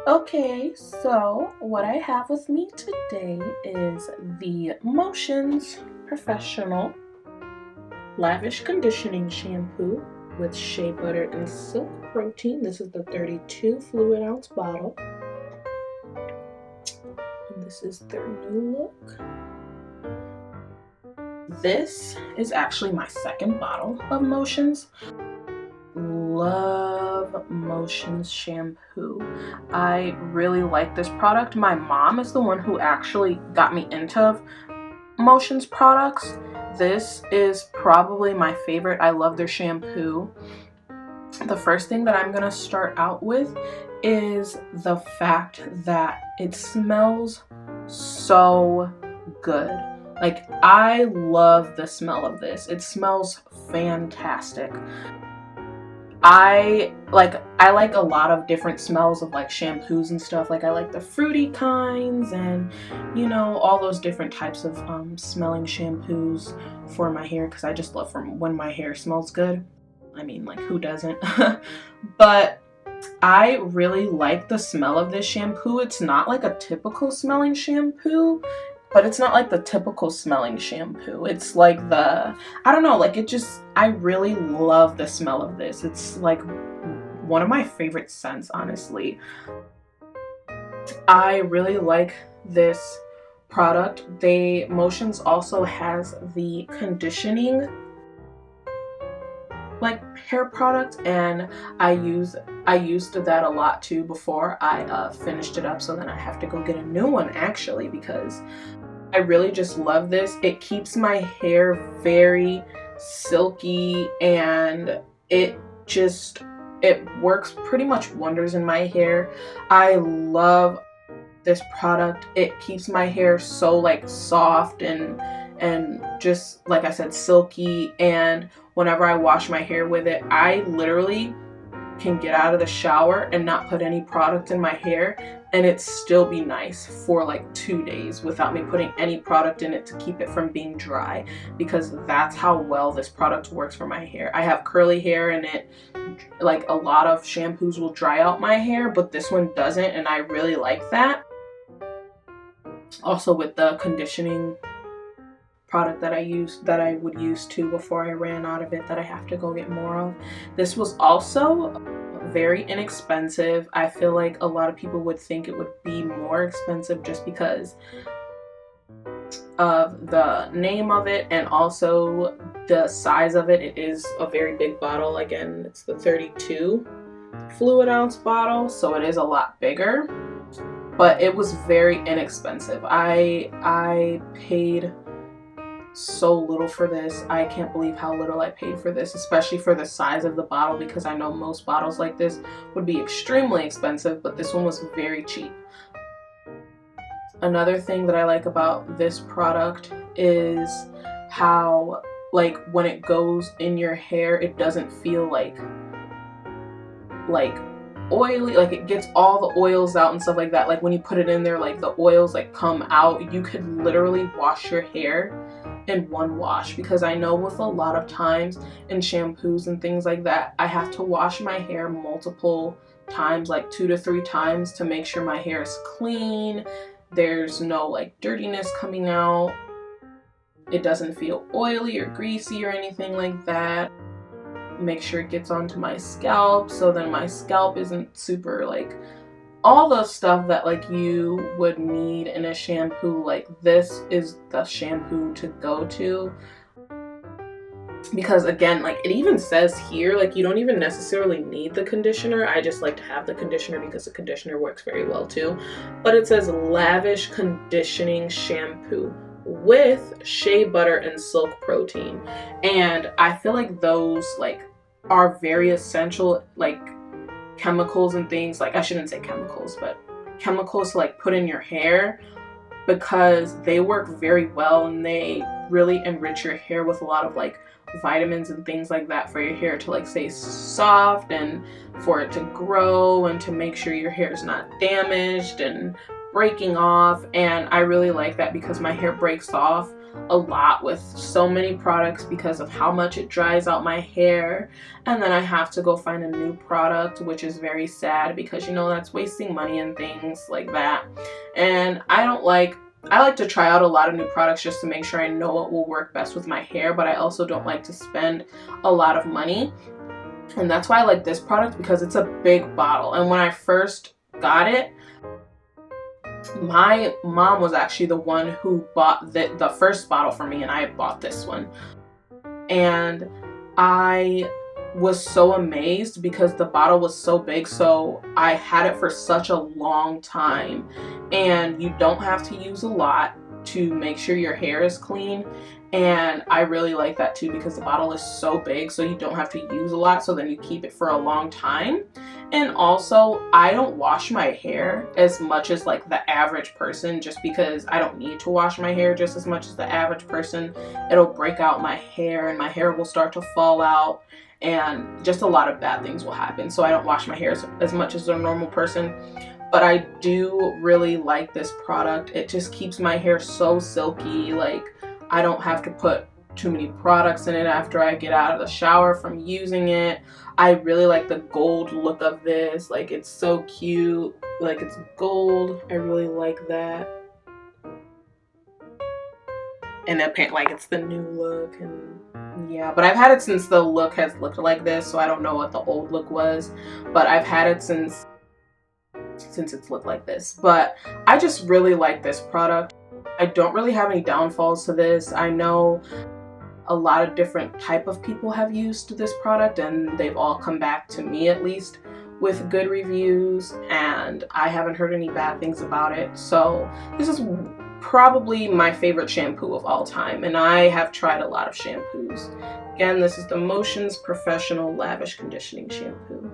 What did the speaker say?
Okay, so what I have with me today is the Motions Professional Lavish Conditioning Shampoo with shea butter and silk protein. This is the 32 fluid ounce bottle. And this is their new look. This is actually my second bottle of Motions. Love Motions shampoo. I really like this product. My mom is the one who actually got me into Motions products. This is probably my favorite. I love their shampoo. The first thing that I'm gonna start out with is the fact that it smells so good. Like, I love the smell of this. It smells fantastic. I like a lot of different smells of like shampoos and stuff. Like, I like the fruity kinds and, you know, all those different types of smelling shampoos for my hair, because I just love when my hair smells good. I mean, like, who doesn't? But I really like the smell of this shampoo. It's not like a typical smelling shampoo, but it's not like the typical smelling shampoo. It's like I don't know, like, I really love the smell of this. It's like one of my favorite scents, honestly. I really like this product. Motions also has the conditioning like hair product, and I used that a lot too before I finished it up, so then I have to go get a new one actually, because I really just love this. It keeps my hair very silky, and it works pretty much wonders in my hair. I love this product. It keeps my hair so like soft and just, like I said, silky, and whenever I wash my hair with it, I literally can get out of the shower and not put any product in my hair and it still be nice for like 2 days without me putting any product in it to keep it from being dry, because that's how well this product works for my hair. I have curly hair and like a lot of shampoos will dry out my hair, but this one doesn't, and I really like that. Also, with the conditioning product that I would use too before I ran out of it, that I have to go get more of. This was also very inexpensive. I feel like a lot of people would think it would be more expensive just because of the name of it and also the size of it. It is a very big bottle. Again, it's the 32 fluid ounce bottle, so it is a lot bigger, but it was very inexpensive. I paid so little for this. I can't believe how little I paid for this, especially for the size of the bottle, because I know most bottles like this would be extremely expensive, but this one was very cheap. Another thing that I like about this product is how, like, when it goes in your hair, it doesn't feel like oily, like it gets all the oils out and stuff like that. Like, when you put it in there, like, the oils like come out. You could literally wash your hair in one wash, because I know with a lot of times in shampoos and things like that, I have to wash my hair multiple times, like 2 to 3 times, to make sure my hair is clean, there's no like dirtiness coming out, it doesn't feel oily or greasy or anything like that. Make sure it gets onto my scalp, so then my scalp isn't super like all the stuff that like you would need in a shampoo. Like, this is the shampoo to go to, because again, like, it even says here, like, you don't even necessarily need the conditioner. I just like to have the conditioner because the conditioner works very well too. But it says Lavish Conditioning Shampoo with shea butter and silk protein, and I feel like those like are very essential, like chemicals and things, like, I shouldn't say chemicals, but chemicals to like put in your hair, because they work very well and they really enrich your hair with a lot of like vitamins and things like that for your hair to like stay soft and for it to grow and to make sure your hair is not damaged and breaking off. And I really like that, because my hair breaks off a lot with so many products because of how much it dries out my hair, and then I have to go find a new product, which is very sad because, you know, that's wasting money and things like that. And I like to try out a lot of new products just to make sure I know what will work best with my hair, but I also don't like to spend a lot of money. And that's why I like this product, because it's a big bottle. And when I first got it, my mom was actually the one who bought the first bottle for me, and I bought this one. And I was so amazed because the bottle was so big, so I had it for such a long time, and you don't have to use a lot to make sure your hair is clean. And I really like that too, because the bottle is so big, so you don't have to use a lot, so then you keep it for a long time. And also, I don't wash my hair as much as like the average person, just because I don't need to wash my hair just as much as the average person. It'll break out my hair, and my hair will start to fall out, and just a lot of bad things will happen. So I don't wash my hair as much as a normal person. But I do really like this product. It just keeps my hair so silky. Like, I don't have to put too many products in it after I get out of the shower from using it. I really like the gold look of this. Like, it's so cute. Like, it's gold. I really like that. And apparently, like, it's the new look. And yeah, but I've had it since the look has looked like this, so I don't know what the old look was. But I've had it since it's looked like this. But I just really like this product. I don't really have any downfalls to this. I know a lot of different type of people have used this product, and they've all come back to me, at least, with good reviews, and I haven't heard any bad things about it. So this is probably my favorite shampoo of all time, and I have tried a lot of shampoos. Again, this is the Motions Professional Lavish Conditioning Shampoo.